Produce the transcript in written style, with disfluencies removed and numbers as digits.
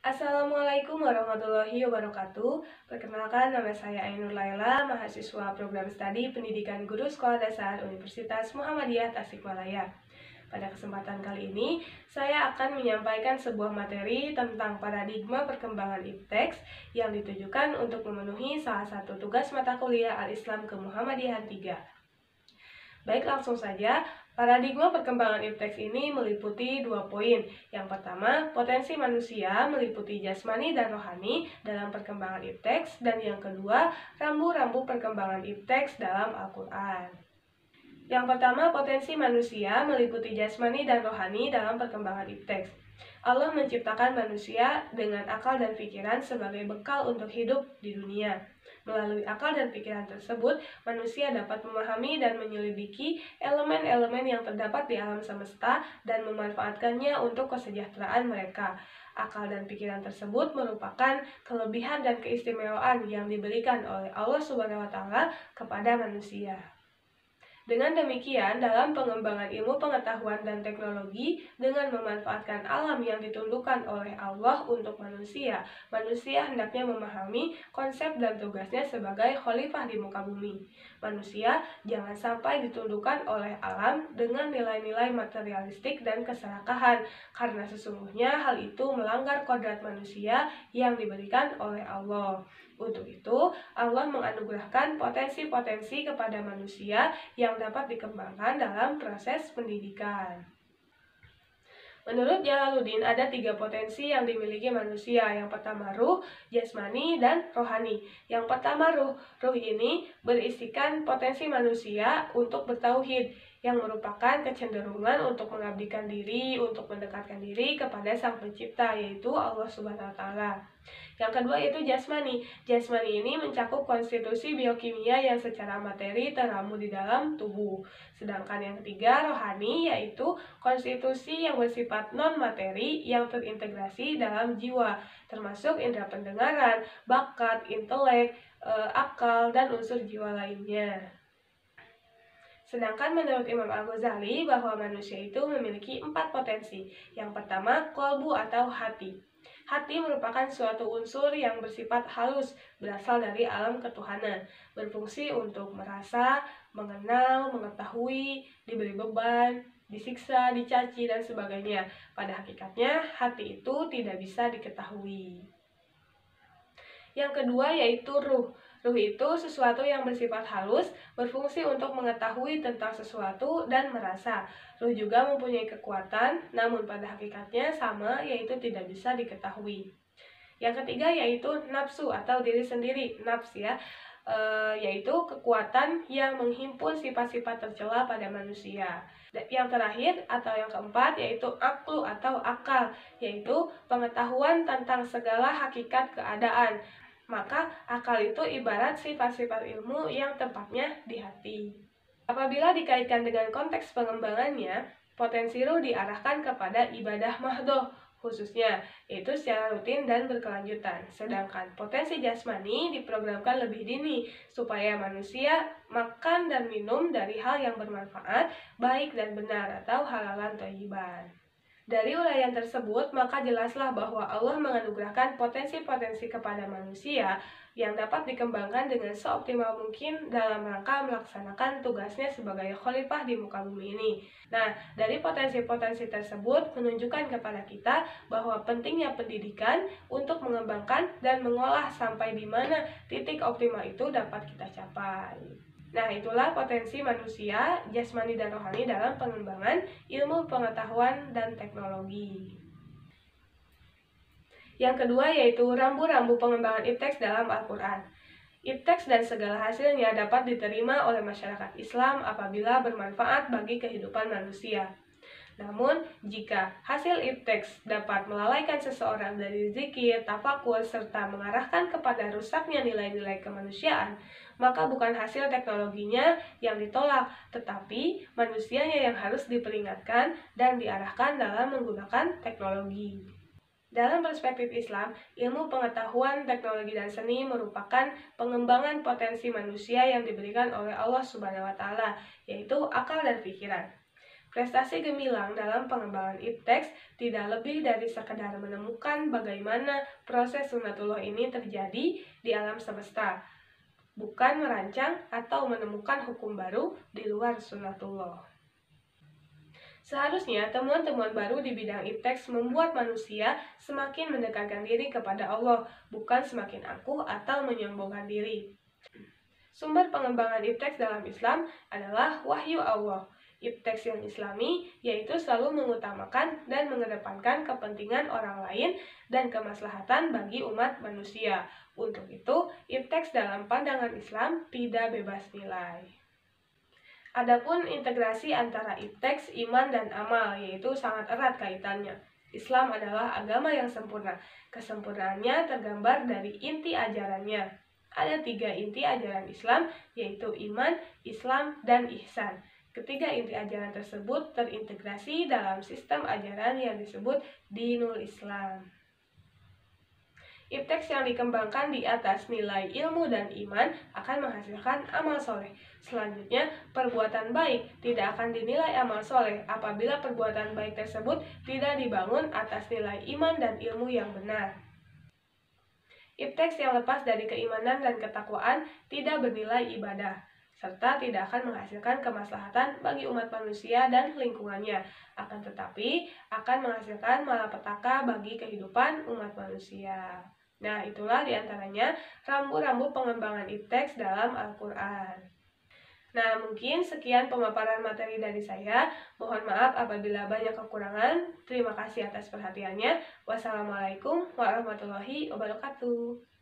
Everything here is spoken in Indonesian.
Assalamualaikum warahmatullahi wabarakatuh. Perkenalkan, nama saya Ainur Laila, mahasiswa program studi pendidikan guru sekolah dasar Universitas Muhammadiyah Tasikmalaya. Pada kesempatan kali ini, saya akan menyampaikan sebuah materi tentang paradigma perkembangan ipteks yang ditujukan untuk memenuhi salah satu tugas mata kuliah Al-Islam Kemuhammadiyahan 3. Baik, langsung saja. Paradigma perkembangan ipteks ini meliputi 2 poin. Yang pertama, potensi manusia meliputi jasmani dan rohani dalam perkembangan ipteks, dan yang kedua, rambu-rambu perkembangan ipteks dalam Al-Quran. Yang pertama, potensi manusia meliputi jasmani dan rohani dalam perkembangan ipteks. Allah menciptakan manusia dengan akal dan pikiran sebagai bekal untuk hidup di dunia. Melalui akal dan pikiran tersebut, manusia dapat memahami dan menyelidiki elemen-elemen yang terdapat di alam semesta dan memanfaatkannya untuk kesejahteraan mereka. Akal dan pikiran tersebut merupakan kelebihan dan keistimewaan yang diberikan oleh Allah Subhanahu wa Ta'ala kepada manusia. Dengan demikian, dalam pengembangan ilmu pengetahuan dan teknologi, dengan memanfaatkan alam yang ditundukkan oleh Allah untuk manusia, manusia hendaknya memahami konsep dan tugasnya sebagai khalifah di muka bumi. Manusia jangan sampai ditundukkan oleh alam dengan nilai-nilai materialistik dan keserakahan, karena sesungguhnya hal itu melanggar kodrat manusia yang diberikan oleh Allah. Untuk itu, Allah menganugerahkan potensi-potensi kepada manusia yang dapat dikembangkan dalam proses pendidikan. Menurut Jalaluddin, ada 3 potensi yang dimiliki manusia. Yang pertama ruh, jasmani, dan rohani. Yang pertama ruh. Ruh ini berisikan potensi manusia untuk bertauhid, yang merupakan kecenderungan untuk mengabdikan diri, untuk mendekatkan diri kepada Sang Pencipta, yaitu Allah Subhanahu wa Ta'ala. Yang kedua yaitu jasmani. Jasmani ini mencakup konstitusi biokimia yang secara materi teramu di dalam tubuh. Sedangkan yang ketiga rohani, yaitu konstitusi yang bersifat non-materi yang terintegrasi dalam jiwa, termasuk indera pendengaran, bakat, intelek, akal, dan unsur jiwa lainnya. Sedangkan menurut Imam Al-Ghazali bahwa manusia itu memiliki 4 potensi. Yang pertama, kolbu atau hati. Hati merupakan suatu unsur yang bersifat halus, berasal dari alam ketuhanan, berfungsi untuk merasa, mengenal, mengetahui, diberi beban, disiksa, dicaci, dan sebagainya. Pada hakikatnya, hati itu tidak bisa diketahui. Yang kedua yaitu ruh. Ruh itu sesuatu yang bersifat halus, berfungsi untuk mengetahui tentang sesuatu dan merasa. Ruh juga mempunyai kekuatan, namun pada hakikatnya sama, yaitu tidak bisa diketahui. Yang ketiga yaitu nafsu atau diri sendiri, nafs ya, yaitu kekuatan yang menghimpun sifat-sifat tercela pada manusia. Yang terakhir atau yang keempat yaitu aklu atau akal, yaitu pengetahuan tentang segala hakikat keadaan. Maka akal itu ibarat sifat-sifat ilmu yang tempatnya di hati. Apabila dikaitkan dengan konteks pengembangannya, potensi ruh diarahkan kepada ibadah mahdoh khususnya, yaitu secara rutin dan berkelanjutan. Sedangkan potensi jasmani diprogramkan lebih dini, supaya manusia makan dan minum dari hal yang bermanfaat, baik dan benar atau halalan thayyiban. Dari uraian tersebut, maka jelaslah bahwa Allah menganugerahkan potensi-potensi kepada manusia yang dapat dikembangkan dengan seoptimal mungkin dalam rangka melaksanakan tugasnya sebagai khalifah di muka bumi ini. Nah, dari potensi-potensi tersebut menunjukkan kepada kita bahwa pentingnya pendidikan untuk mengembangkan dan mengolah sampai di mana titik optimal itu dapat kita capai. Nah, itulah potensi manusia, jasmani dan rohani dalam pengembangan ilmu pengetahuan dan teknologi. Yang kedua yaitu rambu-rambu pengembangan ipteks dalam Al-Quran. Ipteks dan segala hasilnya dapat diterima oleh masyarakat Islam apabila bermanfaat bagi kehidupan manusia. Namun, jika hasil ipteks dapat melalaikan seseorang dari zikir, tafakur, serta mengarahkan kepada rusaknya nilai-nilai kemanusiaan, maka bukan hasil teknologinya yang ditolak, tetapi manusianya yang harus diperingatkan dan diarahkan dalam menggunakan teknologi. Dalam perspektif Islam, ilmu pengetahuan, teknologi, dan seni merupakan pengembangan potensi manusia yang diberikan oleh Allah Subhanahu wa Ta'ala, yaitu akal dan pikiran. Prestasi gemilang dalam pengembangan ipteks tidak lebih dari sekedar menemukan bagaimana proses sunatullah ini terjadi di alam semesta, bukan merancang atau menemukan hukum baru di luar sunatullah. Seharusnya temuan-temuan baru di bidang ipteks membuat manusia semakin mendekatkan diri kepada Allah, bukan semakin angkuh atau menyombongkan diri. Sumber pengembangan ipteks dalam Islam adalah wahyu Allah. Ipteks yang islami yaitu selalu mengutamakan dan mengedepankan kepentingan orang lain dan kemaslahatan bagi umat manusia. Untuk itu, ipteks dalam pandangan Islam tidak bebas nilai. Adapun integrasi antara ipteks, iman, dan amal yaitu sangat erat kaitannya. Islam adalah agama yang sempurna. Kesempurnaannya tergambar dari inti ajarannya. Ada 3 inti ajaran Islam, yaitu iman, Islam, dan ihsan. Ketiga inti ajaran tersebut terintegrasi dalam sistem ajaran yang disebut Dinul Islam. Ipteks yang dikembangkan di atas nilai ilmu dan iman akan menghasilkan amal soleh. Selanjutnya, perbuatan baik tidak akan dinilai amal soleh apabila perbuatan baik tersebut tidak dibangun atas nilai iman dan ilmu yang benar. Ipteks yang lepas dari keimanan dan ketakwaan tidak bernilai ibadah, serta tidak akan menghasilkan kemaslahatan bagi umat manusia dan lingkungannya, akan tetapi akan menghasilkan malapetaka bagi kehidupan umat manusia. Nah, itulah diantaranya rambu-rambu pengembangan ipteks dalam Al-Quran. Nah, mungkin sekian pemaparan materi dari saya. Mohon maaf apabila banyak kekurangan. Terima kasih atas perhatiannya. Wassalamualaikum warahmatullahi wabarakatuh.